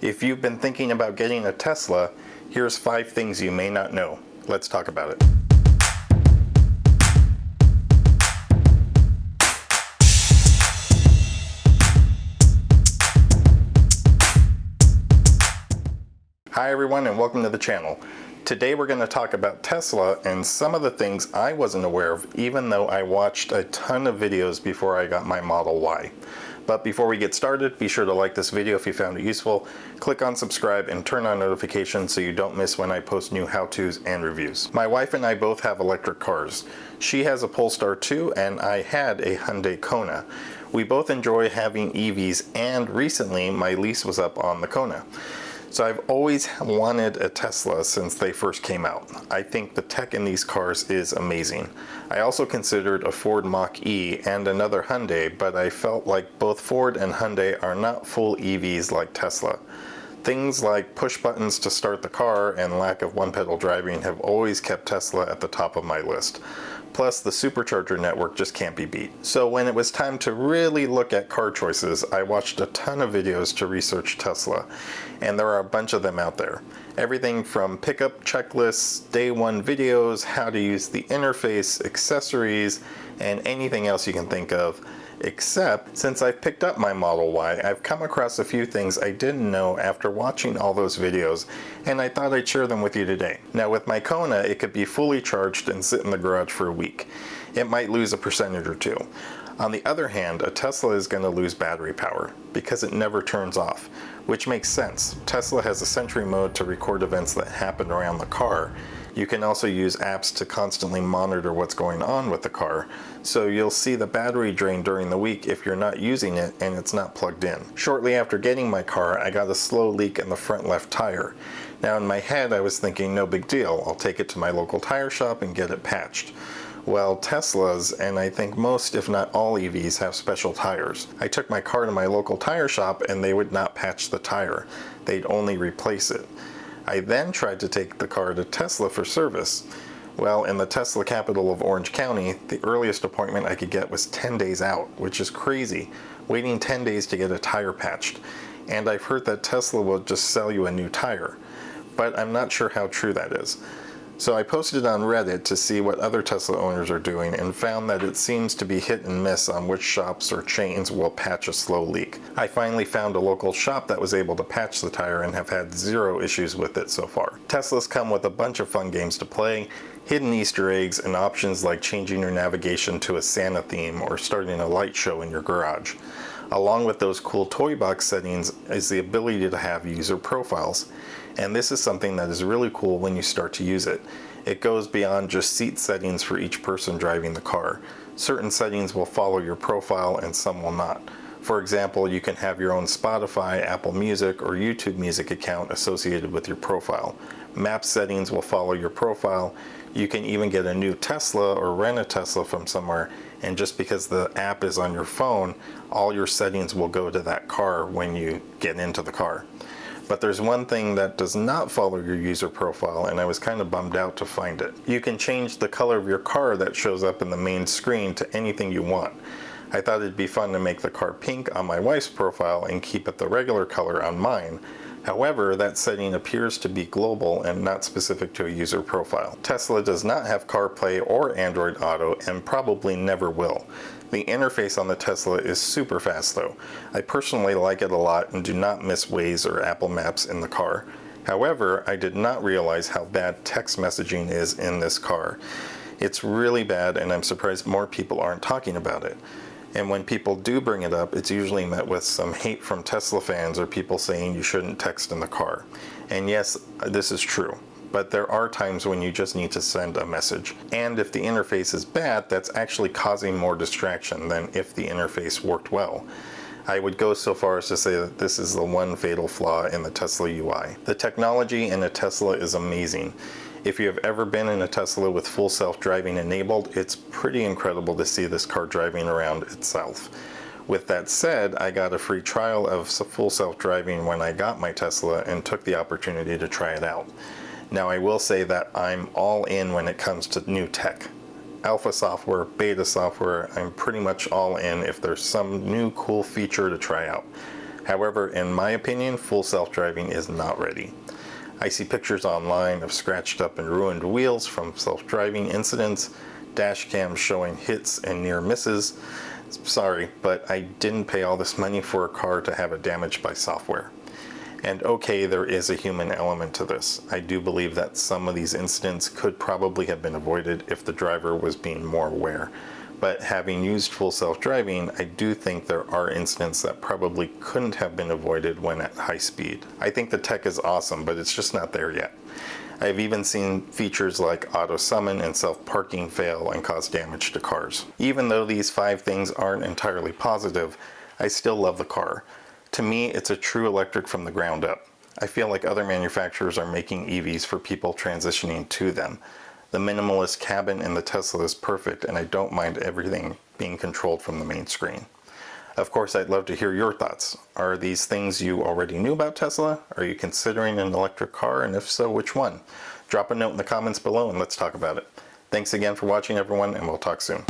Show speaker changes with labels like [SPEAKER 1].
[SPEAKER 1] If you've been thinking about getting a Tesla, here's 5 things you may not know. Let's talk about it. Hi everyone and welcome to the channel. Today we're going to talk about Tesla and some of the things I wasn't aware of, even though I watched a ton of videos before I got my Model Y. But before we get started, be sure to like this video if you found it useful, click on subscribe and turn on notifications so you don't miss when I post new how-tos and reviews. My wife and I both have electric cars. She has a Polestar 2 and I had a Hyundai Kona. We both enjoy having EVs and recently my lease was up on the Kona. So I've always wanted a Tesla since they first came out. I think the tech in these cars is amazing. I also considered a Ford Mach-E and another Hyundai, but I felt like both Ford and Hyundai are not full EVs like Tesla. Things like push buttons to start the car and lack of one-pedal driving have always kept Tesla at the top of my list. Plus, the supercharger network just can't be beat. So when it was time to really look at car choices, I watched a ton of videos to research Tesla, and there are a bunch of them out there. Everything from pickup checklists, day one videos, how to use the interface, accessories, and anything else you can think of. Except, since I've picked up my Model Y, I've come across a few things I didn't know after watching all those videos, and I thought I'd share them with you today. Now with my Kona, it could be fully charged and sit in the garage for a week. It might lose a percentage or two. On the other hand, a Tesla is going to lose battery power, because it never turns off, which makes sense. Tesla has a Sentry mode to record events that happen around the car. You can also use apps to constantly monitor what's going on with the car, so you'll see the battery drain during the week if you're not using it and it's not plugged in. Shortly after getting my car, I got a slow leak in the front left tire. Now in my head I was thinking no big deal, I'll take it to my local tire shop and get it patched. Well, Teslas, and I think most if not all EVs, have special tires. I took my car to my local tire shop and they would not patch the tire. They'd only replace it. I then tried to take the car to Tesla for service. Well, in the Tesla capital of Orange County, the earliest appointment I could get was 10 days out, which is crazy, waiting 10 days to get a tire patched. And I've heard that Tesla will just sell you a new tire, but I'm not sure how true that is. So I posted on Reddit to see what other Tesla owners are doing and found that it seems to be hit and miss on which shops or chains will patch a slow leak. I finally found a local shop that was able to patch the tire and have had 0 issues with it so far. Teslas come with a bunch of fun games to play, hidden Easter eggs, and options like changing your navigation to a Santa theme or starting a light show in your garage. Along with those cool toy box settings is the ability to have user profiles. And this is something that is really cool when you start to use it. It goes beyond just seat settings for each person driving the car. Certain settings will follow your profile and some will not. For example, you can have your own Spotify, Apple Music, or YouTube Music account associated with your profile. Map settings will follow your profile. You can even get a new Tesla or rent a Tesla from somewhere, and just because the app is on your phone, all your settings will go to that car when you get into the car. But there's one thing that does not follow your user profile, and I was kind of bummed out to find it. You can change the color of your car that shows up in the main screen to anything you want. I thought it'd be fun to make the car pink on my wife's profile and keep it the regular color on mine. However, that setting appears to be global and not specific to a user profile. Tesla does not have CarPlay or Android Auto and probably never will. The interface on the Tesla is super fast though. I personally like it a lot and do not miss Waze or Apple Maps in the car. However, I did not realize how bad text messaging is in this car. It's really bad and I'm surprised more people aren't talking about it. And when people do bring it up, it's usually met with some hate from Tesla fans or people saying you shouldn't text in the car. And yes, this is true. But there are times when you just need to send a message. And if the interface is bad, that's actually causing more distraction than if the interface worked well. I would go so far as to say that this is the one fatal flaw in the Tesla UI. The technology in a Tesla is amazing. If you have ever been in a Tesla with full self-driving enabled, it's pretty incredible to see this car driving around itself. With that said, I got a free trial of full self-driving when I got my Tesla and took the opportunity to try it out. Now I will say that I'm all in when it comes to new tech. Alpha software, beta software, I'm pretty much all in if there's some new cool feature to try out. However, in my opinion, full self-driving is not ready. I see pictures online of scratched up and ruined wheels from self-driving incidents, dash cams showing hits and near misses. Sorry, but I didn't pay all this money for a car to have it damaged by software. And okay, there is a human element to this. I do believe that some of these incidents could probably have been avoided if the driver was being more aware. But having used full self-driving, I do think there are incidents that probably couldn't have been avoided when at high speed. I think the tech is awesome, but it's just not there yet. I've even seen features like auto summon and self-parking fail and cause damage to cars. Even though these 5 things aren't entirely positive, I still love the car. To me, it's a true electric from the ground up. I feel like other manufacturers are making EVs for people transitioning to them. The minimalist cabin in the Tesla is perfect, and I don't mind everything being controlled from the main screen. Of course, I'd love to hear your thoughts. Are these things you already knew about Tesla? Are you considering an electric car, and if so, which one? Drop a note in the comments below and let's talk about it. Thanks again for watching, everyone, and we'll talk soon.